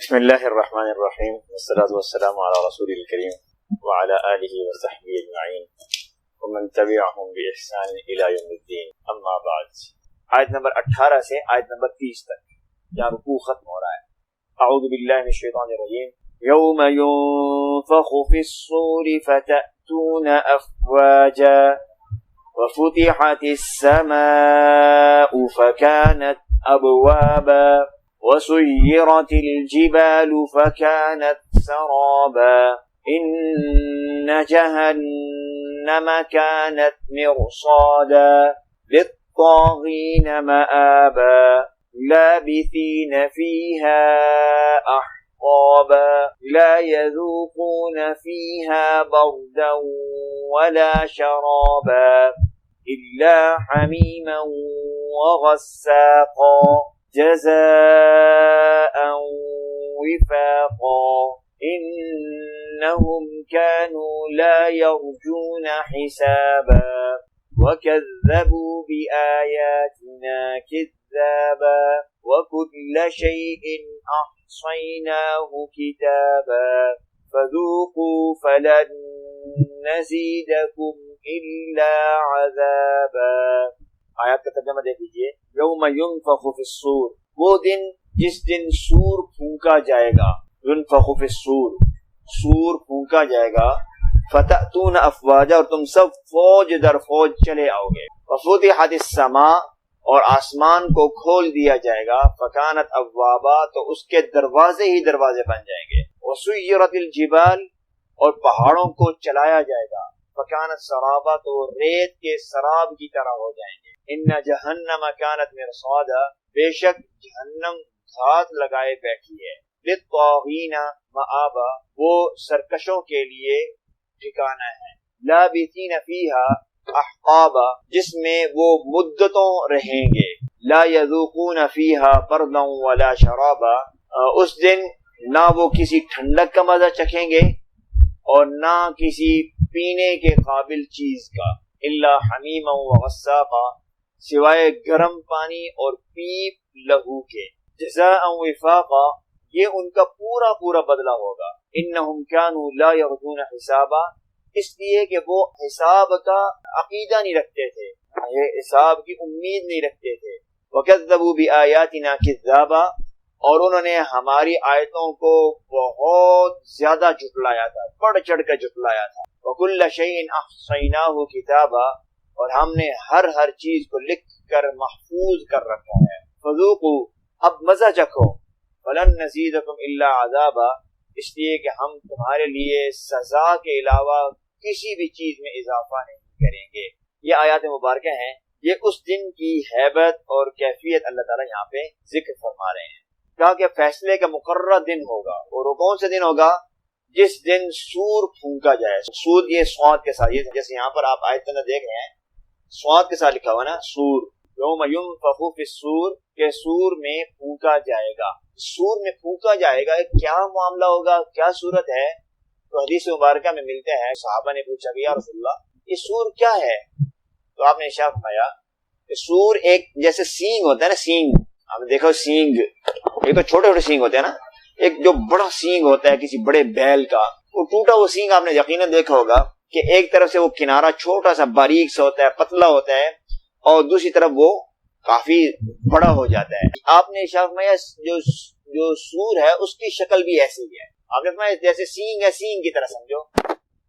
بسم اللہ الرحمن الرحیم والصلاة والسلام علی رسول الکریم وعلی آلہ وصحبہ اجمعین ومن تبعهم بإحسان إلی یوم الدین، اما بعد۔ آیت نمبر 18 سے آیت نمبر 30 تک جہاں رکوع ختم ہو رہا ہے۔ اعوذ باللہ من الشیطان الرجیم۔ یوم ينفخ في الصور فتأتون أفواجا وفتحت السماء فكانت أبوابا وسيرت الجبال فكانت سرابا إن جهنم كانت مرصادا للطاغين مآبا لابثين فيها أحقابا لا يذوقون فيها بردا ولا شرابا إلا حميما وغساقا جزاء وفاقا إنهم كانوا لا يرجون حسابا وكذبوا بآياتنا كذابا وكل شيء أحصيناه كتابا فذوقوا فلن نزيدكم إلا عذابا۔ آیات کا ترجمہ دیکھ لیجیے۔ یوم ينفخ في الصور، وہ دن جس دن سور پھونکا جائے گا۔ ينفخ في الصور، سور پھونکا جائے گا۔ فتأتون افواجا، اور تم سب فوج در فوج چلے آؤ گے۔ وفتحت السماء، اور آسمان کو کھول دیا جائے گا۔ فکانت ابوابا، تو اس کے دروازے ہی دروازے بن جائیں گے۔ وسیرت الجبال، اور پہاڑوں کو چلایا جائے گا۔ فکانت سرابا، تو وہ ریت کے سراب کی طرح ہو جائیں گے۔ ان جہنم کانت مرصادا، بے شک جہنم گھات لگائے بیٹھی ہے۔ للطاغین مآبا، وہ سرکشوں کے لیے ٹھکانہ ہے۔ لابثین فیہا احقابا، جس میں وہ مدتوں رہیں گے۔ لا یذوقون فیہا بردا ولا شرابا، اس دن نہ وہ کسی ٹھنڈک کا مزہ چکھیں گے اور نہ کسی پینے کے قابل چیز کا۔ الا حمیما وغساقا، سوائے گرم پانی اور پیپ لہو کے۔ جزاء وفاقا، یہ ان کا پورا پورا بدلہ ہوگا۔ انہم کانوا لا یرجون حسابا، اس لیے کہ وہ حساب کا عقیدہ نہیں رکھتے تھے، یہ حساب کی امید نہیں رکھتے تھے۔ وکذبوا بآیاتنا کذابا، اور انہوں نے ہماری آیتوں کو بہت زیادہ جھٹلایا تھا، بڑھ چڑھ کر جھٹلایا تھا۔ وکل شیء احصیناہ کتابا، اور ہم نے ہر چیز کو لکھ کر محفوظ کر رکھا ہے۔ فذوقوا، اب مزہ چکھو۔ فلن نزیدکم الا عذابا، اس لیے کہ ہم تمہارے لیے سزا کے علاوہ کسی بھی چیز میں اضافہ نہیں کریں گے۔ یہ آیات مبارکہ ہیں، یہ اس دن کی ہیبت اور کیفیت اللہ تعالیٰ یہاں پہ ذکر فرما رہے ہیں۔ کہا کہ فیصلے کا مقررہ دن ہوگا، اور وہ کون سے دن ہوگا؟ جس دن سور پھونکا جائے۔ سور یہ سواد کے ساتھ، جیسے یہاں پر آپ آیت اندر دیکھ رہے ہیں سواد کے ساتھ لکھا ہوا نا، سور۔ یوم ينفخ في الصور، کہ سور میں پھونکا جائے گا۔ سور میں پھونکا جائے گا، کیا معاملہ ہوگا، کیا صورت ہے؟ تو حدیث مبارکہ میں ملتے ہیں، صحابہ نے پوچھا کہ یا رسول اللہ یہ سور کیا ہے؟ تو آپ نے ارشاد فرمایا کہ سور ایک جیسے سینگ ہوتا ہے نا، سینگ آپ نے دیکھو، سینگ ایک تو چھوٹے چھوٹے سینگ ہوتے ہیں نا، ایک جو بڑا سینگ ہوتا ہے کسی بڑے بیل کا، وہ ٹوٹا وہ سینگ آپ نے یقیناً دیکھا ہوگا کہ ایک طرف سے وہ کنارہ چھوٹا سا باریک سا ہوتا ہے، پتلا ہوتا ہے، اور دوسری طرف وہ کافی بڑا ہو جاتا ہے۔ آپ نے ارشاد فرمایا جو سور ہے اس کی شکل بھی ایسی ہے۔ آپ نے فرمایا جیسے سینگ ہے، سینگ کی طرح سمجھو۔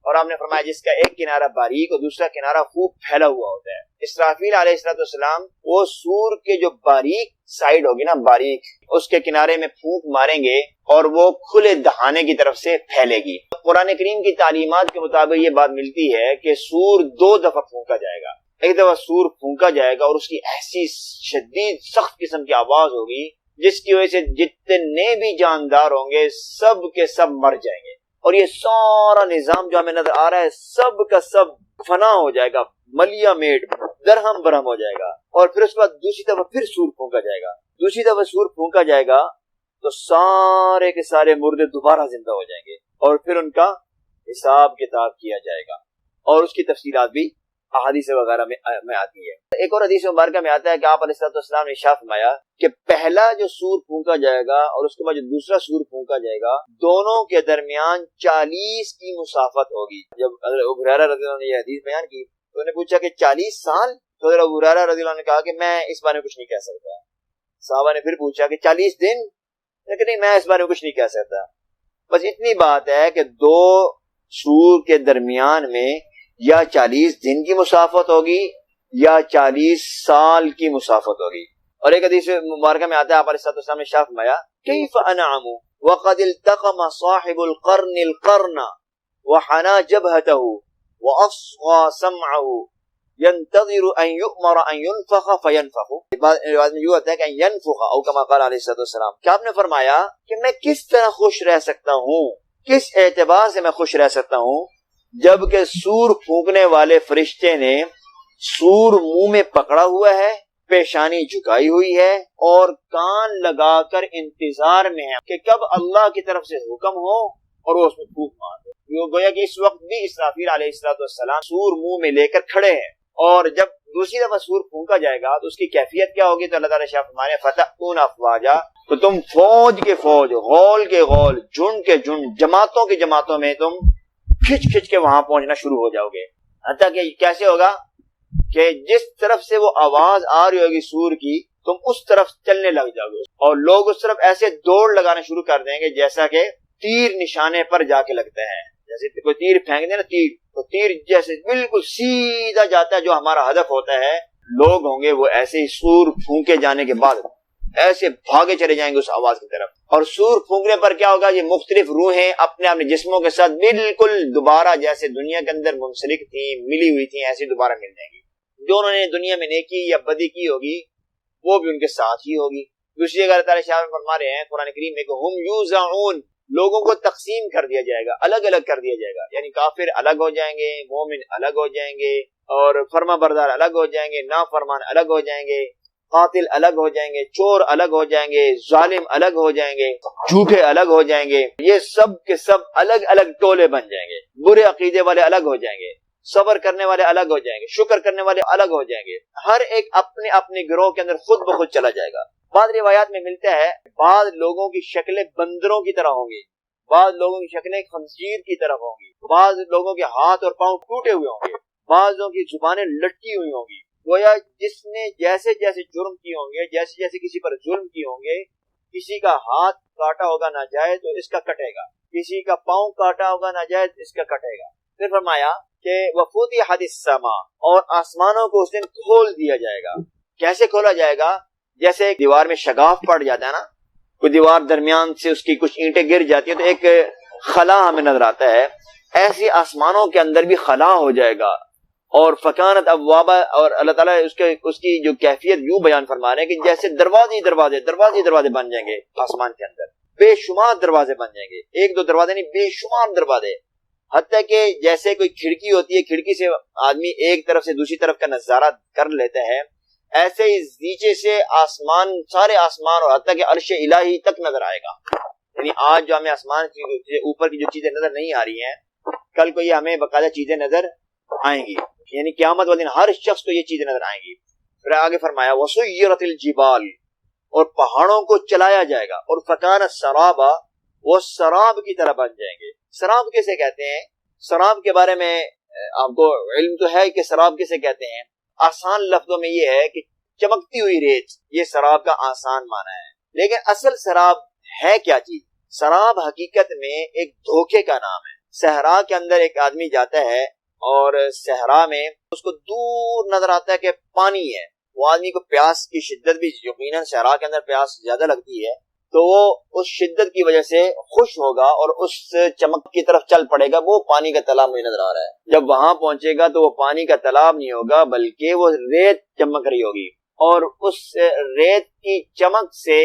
اور آپ نے فرمایا جس کا ایک کنارہ باریک اور دوسرا کنارہ خوب پھیلا ہوا ہوتا ہے۔ اسرافیل علیہ السلام وہ سور کے جو باریک سائیڈ ہوگی نا، باریک، اس کے کنارے میں پھونک ماریں گے اور وہ کھلے دہانے کی طرف سے پھیلے گی۔ قرآن کریم کی تعلیمات کے مطابق یہ بات ملتی ہے کہ سور 2 دفعہ پھونکا جائے گا۔ ایک دفعہ سور پھونکا جائے گا اور اس کی ایسی شدید سخت قسم کی آواز ہوگی جس کی وجہ سے جتنے بھی جاندار ہوں گے سب کے سب مر جائیں گے، اور یہ سارا نظام جو ہمیں نظر آ رہا ہے سب کا سب فنا ہو جائے گا، ملیا میٹ، درہم برہم ہو جائے گا۔ اور پھر اس کے بعد دوسری دفعہ پھر سور پھونکا جائے گا، دوسری دفعہ سور پھونکا جائے گا تو سارے کے سارے مردے دوبارہ زندہ ہو جائیں گے، اور پھر ان کا حساب کتاب کیا جائے گا، اور اس کی تفصیلات بھی احادیث وغیرہ میں آتی ہے۔ ایک اور حدیث مبارکہ میں آتا ہے کہ آپ علیہ السلام نے ارشاد فرمایا کہ پہلا جو سور پھونکا جائے گا اور اس کے بعد جو دوسرا سور پھونکا جائے گا، دونوں کے درمیان 40 کی مسافت ہوگی۔ جب حضرت ابو ہریرہ رضی اللہ عنہ نے یہ حدیث بیان کی تو انہوں نے پوچھا کہ 40 سال؟ تو حضرت ابو ہریرہ رضی اللہ عنہ نے کہا کہ میں اس بارے میں کچھ نہیں کہہ سکتا۔ صحابہ نے پھر پوچھا کہ 40 دن؟ لیکن نہیں، میں اس بارے میں کچھ نہیں کہہ سکتا۔ بس اتنی بات ہے کہ دو سور کے درمیان میں یا 40 دن کی مسافت ہوگی یا 40 سال کی مسافت ہوگی۔ اور ایک حدیث مبارکہ میں آتا ہے آپ علیہ السلام نے ارشاد فرمایا کیف انعم وقد التقم صاحب القرن القرن وحنا جبهته واصغى سمعه ينتظر ان يؤمر ان ينفخ فينفخ۔ روایت میں یہ ہوتا ہے کہ ينفخ او كما قال علیہ السلام، کہ آپ نے فرمایا کہ میں کس طرح خوش رہ سکتا ہوں، کس اعتبار سے میں خوش رہ سکتا ہوں جبکہ سور پھونکنے والے فرشتے نے سور منہ میں پکڑا ہوا ہے، پیشانی جھکائی ہوئی ہے اور کان لگا کر انتظار میں ہے کہ کب اللہ کی طرف سے حکم ہو اور وہ اس میں پھونک مار دے۔ یہ گویا کہ اس وقت بھی اسرافیل علیہ السلام سور منہ میں لے کر کھڑے ہیں، اور جب دوسری دفعہ سور پھونکا جائے گا تو اس کی کیفیت کیا ہوگی؟ تو اللہ تعالیٰ شاہ فرمانے فتأتون افواجا، تو تم فوج کے فوج، غول کے غول، جھنڈ کے جھنڈ، جماعتوں کی جماعتوں میں تم کھچ کھچ کے وہاں پہنچنا شروع ہو جاؤ گے۔ حتیٰ کہ کیسے ہوگا کہ جس طرف سے وہ آواز آ رہی ہوگی سور کی تم اس طرف چلنے لگ جاؤ گے، اور لوگ اس طرف ایسے دوڑ لگانا شروع کر دیں گے جیسا کہ تیر نشانے پر جا کے لگتے ہیں۔ جیسے کوئی تیر پھینک دے نا، تیر تو تیر جیسے بالکل سیدھا جاتا ہے جو ہمارا ہدف ہوتا ہے، لوگ ہوں گے وہ ایسے ہی سور پھونکے جانے کے بعد ایسے بھاگے چلے جائیں گے اس آواز کی طرف۔ اور سور پھونکنے پر کیا ہوگا؟ یہ مختلف روحیں اپنے جسموں کے ساتھ بالکل دوبارہ جیسے دنیا کے اندر منسلک تھیں، ملی ہوئی تھیں، ایسی دوبارہ مل جائیں گی۔ جو انہوں نے دنیا میں نیکی یا بدی کی ہوگی وہ بھی ان کے ساتھ ہی ہوگی۔ دوسری جگہ اللہ تعالیٰ شاہ فرما رہے ہیں قرآن کریم میں کہ ہم یوزعون، لوگوں کو تقسیم کر دیا جائے گا، الگ الگ کر دیا جائے گا، یعنی کافر الگ ہو جائیں گے، مومن الگ ہو جائیں گے، اور فرما بردار الگ ہو جائیں گے، نافرمان الگ ہو جائیں گے، قاتل الگ ہو جائیں گے، چور الگ ہو جائیں گے، ظالم الگ ہو جائیں گے، جھوٹے الگ ہو جائیں گے۔ یہ سب کے سب الگ الگ ٹولے بن جائیں گے۔ برے عقیدے والے الگ ہو جائیں گے، صبر کرنے والے الگ ہو جائیں گے، شکر کرنے والے الگ ہو جائیں گے۔ ہر ایک اپنے اپنے گروہ کے اندر خود بخود چلا جائے گا۔ بعض روایات میں ملتا ہے بعض لوگوں کی شکلیں بندروں کی طرح ہوں گی، بعض لوگوں کی شکلیں خنزیر کی طرح ہوں گی، بعض لوگوں کے ہاتھ اور پاؤں ٹوٹے ہوئے ہوں گے، بعض لوگوں کی زبانیں لٹکی ہوئی ہوں گی۔ گویا جس نے جیسے جیسے جرم کیے ہوں گے، جیسے جیسے کسی پر ظلم کیے ہوں گے، کسی کا ہاتھ کاٹا ہوگا ناجائز تو اس کا کٹے گا، کسی کا پاؤں کاٹا ہوگا ناجائز اس کا کٹے گا۔ پھر فرمایا کہ وَفُتِحَتِ السَّمَاءُ، اور آسمانوں کو اس دن کھول دیا جائے گا۔ کیسے کھولا جائے گا؟ جیسے ایک دیوار میں شگاف پڑ جاتا ہے نا، کوئی دیوار درمیان سے اس کی کچھ اینٹیں گر جاتی ہیں تو ایک خلا ہمیں نظر آتا ہے، ایسی آسمانوں کے اندر بھی خلا ہو جائے گا۔ اور فکانت ابوابا، اور اللہ تعالیٰ اس کی جو کیفیت یوں بیان فرما رہے ہیں کہ جیسے دروازے بن جائیں گے آسمان کے اندر، بے شمار دروازے بن جائیں گے، ایک دو دروازے نہیں، بے شمار دروازے، حتیٰ کہ جیسے کوئی کھڑکی ہوتی ہے، کھڑکی سے آدمی ایک طرف سے دوسری طرف کا نظارہ کر لیتا ہے، ایسے ہی نیچے سے آسمان، سارے آسمان اور حتیٰ کہ عرش الہی تک نظر آئے گا۔ یعنی آج جو ہمیں آسمان کی اوپر کی جو چیزیں نظر نہیں آ رہی ہیں، کل کو یہ ہمیں باقاعدہ چیزیں نظر آئیں گی، یعنی قیامت والے دن ہر شخص کو یہ چیزیں نظر آئیں گی۔ پھر آگے فرمایا وَسُيِّرَتِ الْجِبَالِ، اور پہاڑوں کو چلایا جائے گا، اور فَكَانَ السَّرَابَ، وہ سراب کی طرح بن جائیں گے۔ سراب کیسے کہتے ہیں؟ سراب کے بارے میں آپ کو علم تو ہے کہ سراب کیسے کہتے ہیں۔ آسان لفظوں میں یہ ہے کہ چمکتی ہوئی ریت، یہ سراب کا آسان معنی ہے۔ لیکن اصل سراب ہے کیا چیز؟ سراب حقیقت میں ایک دھوکے کا نام ہے۔ صحرا کے اندر ایک آدمی جاتا ہے اور صحرا میں اس کو دور نظر آتا ہے کہ پانی ہے، وہ آدمی کو پیاس کی شدت بھی، یقیناً صحرا کے اندر پیاس زیادہ لگتی ہے، تو وہ اس شدت کی وجہ سے خوش ہوگا اور اس چمک کی طرف چل پڑے گا۔ وہ پانی کا تالاب مجھے نظر آ رہا ہے، جب وہاں پہنچے گا تو وہ پانی کا تالاب نہیں ہوگا بلکہ وہ ریت چمک رہی ہوگی، اور اس ریت کی چمک سے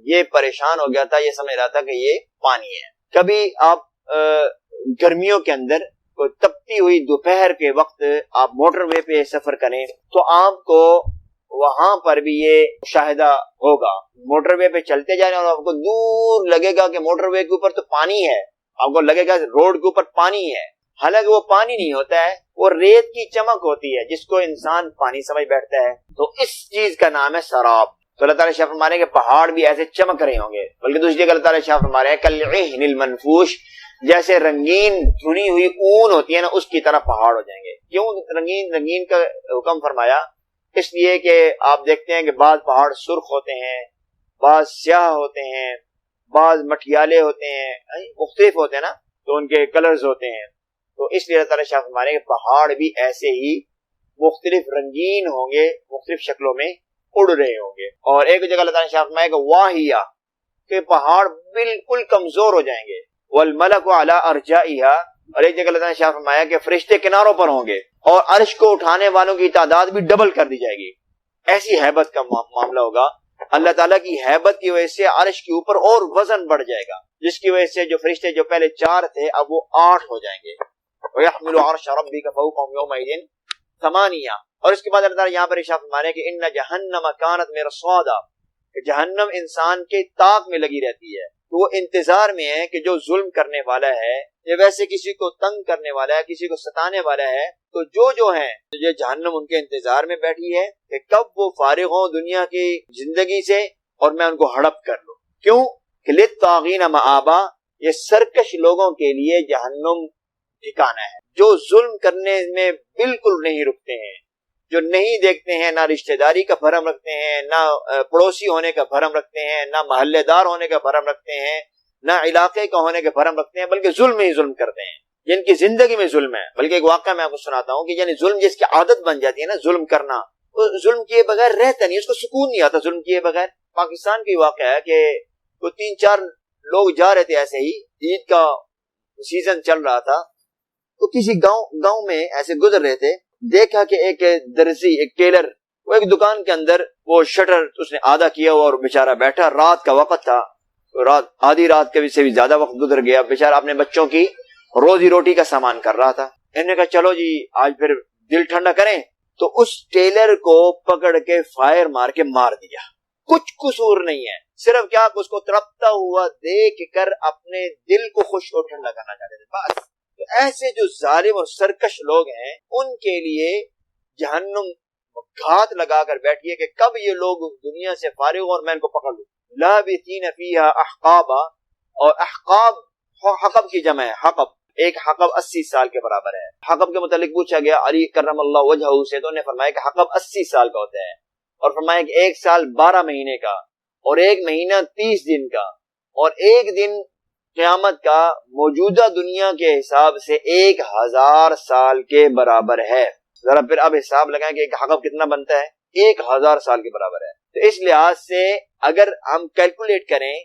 یہ پریشان ہو گیا تھا، یہ سمجھ رہا تھا کہ یہ پانی ہے۔ کبھی آپ گرمیوں کے اندر تپتی ہوئی دوپہر کے وقت آپ موٹر وے پہ سفر کریں تو آپ کو وہاں پر بھی یہ مشاہدہ ہوگا، موٹر وے پہ چلتے جائیں اور آپ کو دور لگے گا کہ موٹر وے کے اوپر تو پانی ہے، آپ کو لگے گا روڈ کے اوپر پانی ہے، حالانکہ وہ پانی نہیں ہوتا ہے، وہ ریت کی چمک ہوتی ہے جس کو انسان پانی سمجھ بیٹھتا ہے، تو اس چیز کا نام ہے سراب۔ تو اللہ تعالیٰ شاہ فرما رہے ہیں کہ پہاڑ بھی ایسے چمک رہے ہوں گے، بلکہ دوسری جگہ اللہ تعالیٰ شاہ فرما رہے ہیں کالعہن المنفوش، جیسے رنگین چنی ہوئی اون ہوتی ہے نا، اس کی طرح پہاڑ ہو جائیں گے۔ کیوں رنگین کا حکم فرمایا؟ اس لیے کہ آپ دیکھتے ہیں کہ بعض پہاڑ سرخ ہوتے ہیں، بعض سیاہ ہوتے ہیں، بعض مٹیالے ہوتے ہیں، مختلف ہوتے ہیں نا، تو ان کے کلرز ہوتے ہیں۔ تو اس لیے اللہ تعالیٰ شاہ فرما رہے ہیں کہ پہاڑ بھی ایسے ہی مختلف رنگین ہوں گے، مختلف شکلوں میں اڑ رہے ہوں گے۔ اور ایک جگہ اللہ تعالیٰ نے شاہ فرمایا کہ واہیہ، کہ پہاڑ بالکل کمزور ہو جائیں گے، والملک علی ارجائها، اور ایک جگہ اللہ تعالیٰ نے شاہ فرمایا کہ فرشتے کناروں پر ہوں گے، اور عرش کو اٹھانے والوں کی تعداد بھی ڈبل کر دی جائے گی۔ ایسی ہیبت کا معاملہ ہوگا۔ اللہ تعالیٰ کی ہیبت کی وجہ سے عرش کے اوپر اور وزن بڑھ جائے گا، جس کی وجہ سے جو فرشتے جو پہلے 4 تھے اب وہ 8 ہو جائیں گے۔ وَيَحْمِلُ عَرْشَ رَبِّكَ فَوْقَهُمْ يَوْمَئِذٍ ثَمَانِيَةٌ، اور اس کے بعد اللہ تعالیٰ یہاں پر ارشاد فرما رہے ہیں کہ إِنَّ جَهَنَّمَ كَانَتْ مِرْصَادًا، کہ جہنم انسان کے طاق میں لگی رہتی ہے، تو وہ انتظار میں ہے کہ جو ظلم کرنے والا ہے یا ویسے کسی کو تنگ کرنے والا ہے، کسی کو ستانے والا ہے، تو جو ہیں یہ جہنم ان کے انتظار میں بیٹھی ہے کہ کب وہ فارغ ہوں دنیا کی زندگی سے اور میں ان کو ہڑپ کر لوں۔ کیوں کہ للطاغین مآبا، یہ سرکش لوگوں کے لیے جہنم ٹھکانہ ہے، جو ظلم کرنے میں بالکل نہیں رکتے ہیں، جو نہیں دیکھتے ہیں، نہ رشتہ داری کا بھرم رکھتے ہیں، نہ پڑوسی ہونے کا بھرم رکھتے ہیں، نہ محلے دار ہونے کا بھرم رکھتے ہیں، نہ علاقے کا ہونے کا بھرم رکھتے ہیں، بلکہ ظلم ہی ظلم کرتے ہیں، جن کی زندگی میں ظلم ہے۔ بلکہ ایک واقعہ میں آپ کو سناتا ہوں کہ یعنی ظلم جس کی عادت بن جاتی ہے نا، ظلم کرنا، وہ ظلم کیے بغیر رہتا نہیں، اس کو سکون نہیں آتا ظلم کیے بغیر۔ پاکستان کی واقعہ ہے کہ وہ 3-4 لوگ جا رہے تھے، ایسے ہی عید کا سیزن چل رہا تھا، تو کسی گاؤں میں ایسے گزر رہے تھے، دیکھا کہ ایک درزی، ایک ٹیلر، وہ ایک دکان کے اندر وہ شٹر اس نے آدھا کیا ہوا اور بیچارہ بیٹھا، رات کا وقت تھا، آدھی رات کے سے بھی زیادہ وقت گزر گیا، بیچارہ اپنے بچوں کی روزی روٹی کا سامان کر رہا تھا۔ انہوں نے کہا چلو جی آج پھر دل ٹھنڈا کریں، تو اس ٹیلر کو پکڑ کے فائر مار کے مار دیا۔ کچھ قصور نہیں ہے، صرف کیا اس کو تڑپتا ہوا دیکھ کر اپنے دل کو خوش اور ٹھنڈا کرنا چاہتے تھے، بس۔ تو ایسے جو ظالم اور سرکش لوگ ہیں ان کے لیے جہنم گھات لگا کر بیٹھی ہے کہ کب یہ لوگ دنیا سے فارغ ہو اور میں ان کو پکڑ لوں۔ لابثین فیہا احقابا، اور احقاب حقب کی جمع ہے، حقب، ایک حقب 80 سال کے برابر ہے۔ حقب کے متعلق پوچھا گیا علی کرم اللہ وجہہ سے، تو انہوں نے فرمایا کہ حقب 80 سال کا ہوتا ہے، اور فرمایا کہ 1 سال 12 مہینے کا، اور 1 مہینہ 30 دن کا، اور 1 دن قیامت کا موجودہ دنیا کے حساب سے 1000 سال کے برابر ہے۔ ذرا پھر اب حساب لگائیں کہ ایک حقب کتنا بنتا ہے، 1000 سال کے برابر ہے۔ تو اس لحاظ سے اگر ہم کیلکولیٹ کریں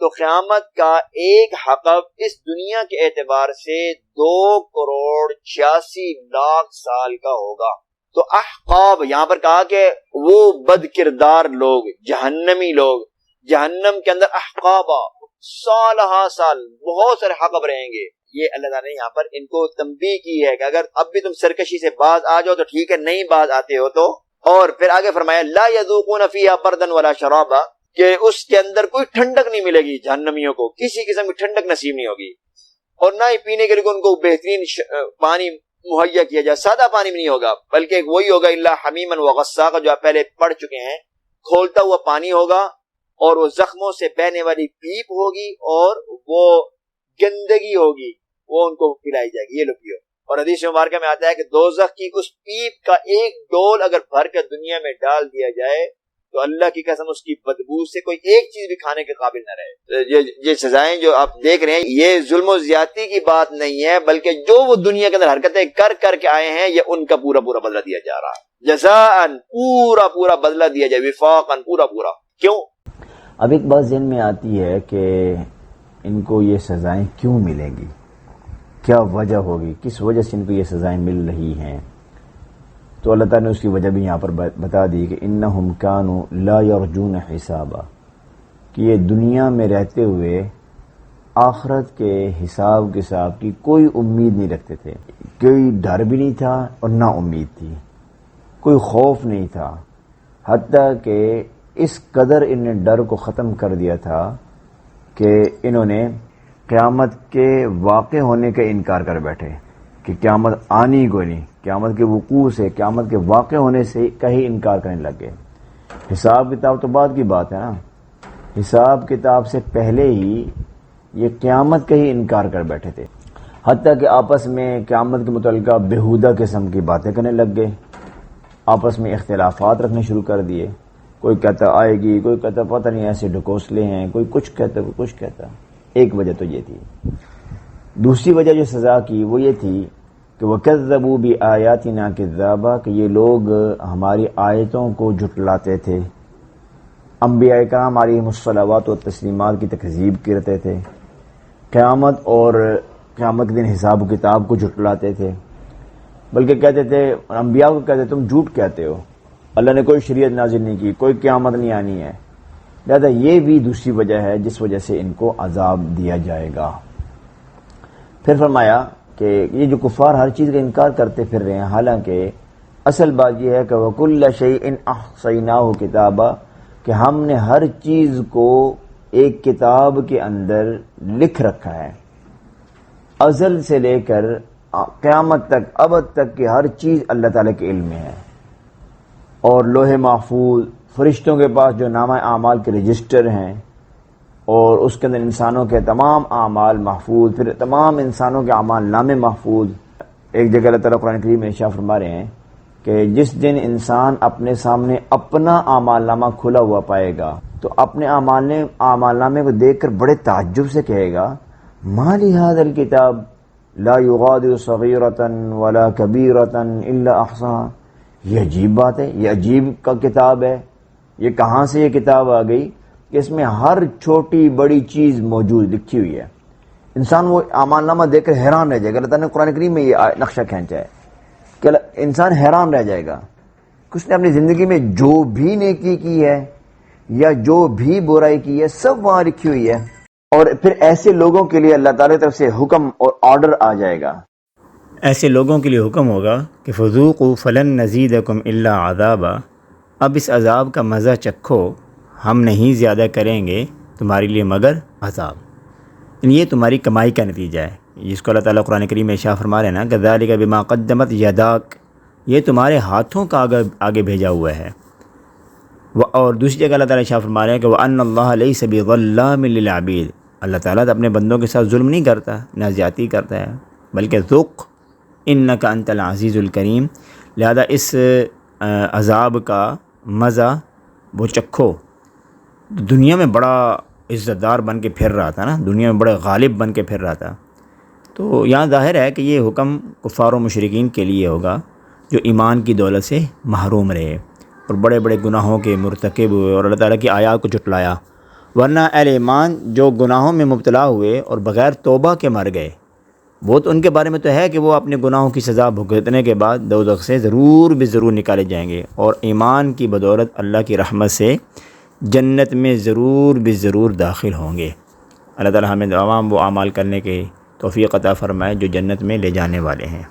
تو قیامت کا ایک حقب اس دنیا کے اعتبار سے 2,86,00,000 سال کا ہوگا۔ تو احقاب یہاں پر کہا کہ وہ بد کردار لوگ، جہنمی لوگ، جہنم کے اندر احقابا، سالہ سال بہت سارے حقب رہیں گے۔ یہ اللہ تعالیٰ نے یہاں پر ان کو تنبیہ کی ہے کہ اگر اب بھی تم سرکشی سے باز آ جاؤ تو ٹھیک ہے، نہیں باز آتے ہو تو۔ اور پھر آگے فرمایا لا یذوقون فیہا بردا ولا شرابا، کہ اس کے اندر کوئی ٹھنڈک نہیں ملے گی، جہنمیوں کو کسی قسم کی ٹھنڈک نصیب نہیں ہوگی، اور نہ ہی پینے کے لیے ان کو بہترین پانی مہیا کیا جائے، سادہ پانی بھی نہیں ہوگا، بلکہ وہی ہوگا الا حمیما وغساقا، جو آپ پہلے پڑھ چکے ہیں، کھولتا ہوا پانی ہوگا، اور وہ زخموں سے بہنے والی پیپ ہوگی، اور وہ گندگی ہوگی، وہ ان کو پلائی جائے گی، یہ لو پیو۔ اور حدیث مبارکہ میں آتا ہے کہ دوزخ کی اس پیپ کا ایک ڈول اگر بھر کے دنیا میں ڈال دیا جائے تو اللہ کی قسم اس کی بدبو سے کوئی ایک چیز بھی کھانے کے قابل نہ رہے۔ یہ سزائیں جو آپ دیکھ رہے ہیں یہ ظلم و زیادتی کی بات نہیں ہے، بلکہ جو وہ دنیا کے اندر حرکتیں کر کے آئے ہیں یہ ان کا پورا بدلہ دیا جا رہا ہے، جزاءً پورا بدلہ دیا جائے، وفاقاً پورا۔ کیوں؟ اب ایک بات ذہن میں آتی ہے کہ ان کو یہ سزائیں کیوں ملیں گی، کیا وجہ ہوگی، کس وجہ سے ان کو یہ سزائیں مل رہی ہیں؟ تو اللہ تعالیٰ نے اس کی وجہ بھی یہاں پر بتا دی کہ انہم کانوا لا یرجون حسابا، کہ یہ دنیا میں رہتے ہوئے آخرت کے حساب کتاب کی کوئی امید نہیں رکھتے تھے، کوئی ڈر بھی نہیں تھا اور نہ امید تھی، کوئی خوف نہیں تھا، حتیٰ کہ اس قدر ان نے ڈر کو ختم کر دیا تھا کہ انہوں نے قیامت کے واقع ہونے کا انکار کر بیٹھے، کہ قیامت آنی کو نہیں، قیامت کے وقوع سے، قیامت کے واقع ہونے سے کا ہی انکار کرنے لگ گئے۔ حساب کتاب تو بعد کی بات ہے نا، حساب کتاب سے پہلے ہی یہ قیامت کا ہی انکار کر بیٹھے تھے، حتیٰ کہ آپس میں قیامت کے متعلقہ بیہودہ قسم کی باتیں کرنے لگ گئے، آپس میں اختلافات رکھنے شروع کر دیے۔ کوئی کہتا آئے گی، کوئی کہتا پتہ نہیں ایسے ڈھکوسلے ہیں، کوئی کچھ کہتا کوئی کچھ کہتا۔ ایک وجہ تو یہ تھی۔ دوسری وجہ جو سزا کی وہ یہ تھی کہ وَكَذَّبُوا بِآيَاتِنَا كَذَّابًا، کہ یہ لوگ ہماری آیتوں کو جھٹلاتے تھے، انبیاء کرام علیہم الصلوات و تسلیمات کی تکذیب کرتے تھے، قیامت اور قیامت کے دن حساب و کتاب کو جھٹلاتے تھے، بلکہ کہتے تھے انبیاء کو کہتے تم جھوٹ کہتے ہو، اللہ نے کوئی شریعت نازل نہیں کی، کوئی قیامت نہیں آنی ہے۔ لہذا یہ بھی دوسری وجہ ہے جس وجہ سے ان کو عذاب دیا جائے گا۔ پھر فرمایا کہ یہ جو کفار ہر چیز کا انکار کرتے پھر رہے ہیں، حالانکہ اصل بات یہ ہے کہ وَكُلَّ شَيْءٍ أَحْصَيْنَاهُ كِتَابًا، کہ ہم نے ہر چیز کو ایک کتاب کے اندر لکھ رکھا ہے، ازل سے لے کر قیامت تک، ابد تک کی ہر چیز اللہ تعالیٰ کے علم میں ہے۔ اور لوح محفوظ، فرشتوں کے پاس جو نامہ اعمال کے رجسٹر ہیں، اور اس کے اندر انسانوں کے تمام اعمال محفوظ، پھر تمام انسانوں کے اعمال نامے محفوظ۔ ایک جگہ اللہ تعالیٰ قرآن کریم میں ارشاد فرما رہے ہیں کہ جس دن انسان اپنے سامنے اپنا اعمال نامہ کھلا ہوا پائے گا تو اپنے اعمال نامے کو دیکھ کر بڑے تعجب سے کہے گا ما لهذا الكتاب لا يغادر صغيرة ولا كبيرة الا احصاها، یہ عجیب بات ہے، یہ عجیب کا کتاب ہے، یہ کہاں سے یہ کتاب آ گئی کہ اس میں ہر چھوٹی بڑی چیز موجود لکھی ہوئی ہے۔ انسان وہ اعمال نامہ دیکھ کر حیران رہ جائے گا۔ اللہ تعالیٰ نے قرآن کریم میں یہ نقشہ کھینچا ہے کہ انسان حیران رہ جائے گا کہ اس نے اپنی زندگی میں جو بھی نیکی کی ہے یا جو بھی برائی کی ہے سب وہاں لکھی ہوئی ہے۔ اور پھر ایسے لوگوں کے لیے اللہ تعالیٰ کی طرف سے حکم اور آرڈر آ جائے گا، ایسے لوگوں کے لیے حکم ہوگا کہ فذوقوا فلن نزیدکم الا عذابا، اب اس عذاب کا مزہ چکھو، ہم نہیں زیادہ کریں گے تمہارے لیے مگر عذاب۔ یہ تمہاری کمائی کا نتیجہ ہے، جس کو اللہ تعالیٰ قرآن کریم میں ارشاد فرما رہے ہیں نا کذالک بما قدمت یداک، یہ تمہارے ہاتھوں کا آگے بھیجا ہوا ہے۔ اور دوسری جگہ اللہ تعالیٰ ارشاد فرما رہے ہیں کہ وَأَنَّ اللَّهَ لَيْسَ بِظَلَّامٍ لِّلْعَبِيدِ، اللہ تعالیٰ اپنے بندوں کے ساتھ ظلم نہیں کرتا، نہ زیادتی کرتا ہے، بلکہ ذُقْ اِنَّكَ أَنْتَ الْعَزِيزُ الْكَرِيمُ، لہذا اس عذاب کا مزہ وہ چکھو۔ دنیا میں بڑا عزت دار بن کے پھر رہا تھا نا، دنیا میں بڑا غالب بن کے پھر رہا تھا، تو یہاں ظاہر ہے کہ یہ حکم کفار و مشرکین کے لیے ہوگا جو ایمان کی دولت سے محروم رہے اور بڑے بڑے گناہوں کے مرتکب ہوئے اور اللہ تعالیٰ کی آیات کو جھٹلایا۔ ورنہ اہل ایمان جو گناہوں میں مبتلا ہوئے اور بغیر توبہ کے مر گئے، وہ تو ان کے بارے میں تو ہے کہ وہ اپنے گناہوں کی سزا بھگتنے کے بعد دوزخ سے ضرور نکالے جائیں گے، اور ایمان کی بدولت اللہ کی رحمت سے جنت میں ضرور داخل ہوں گے۔ اللہ تعالیٰ ہمیں تمام وہ اعمال کرنے کے توفیق عطا فرمائے جو جنت میں لے جانے والے ہیں۔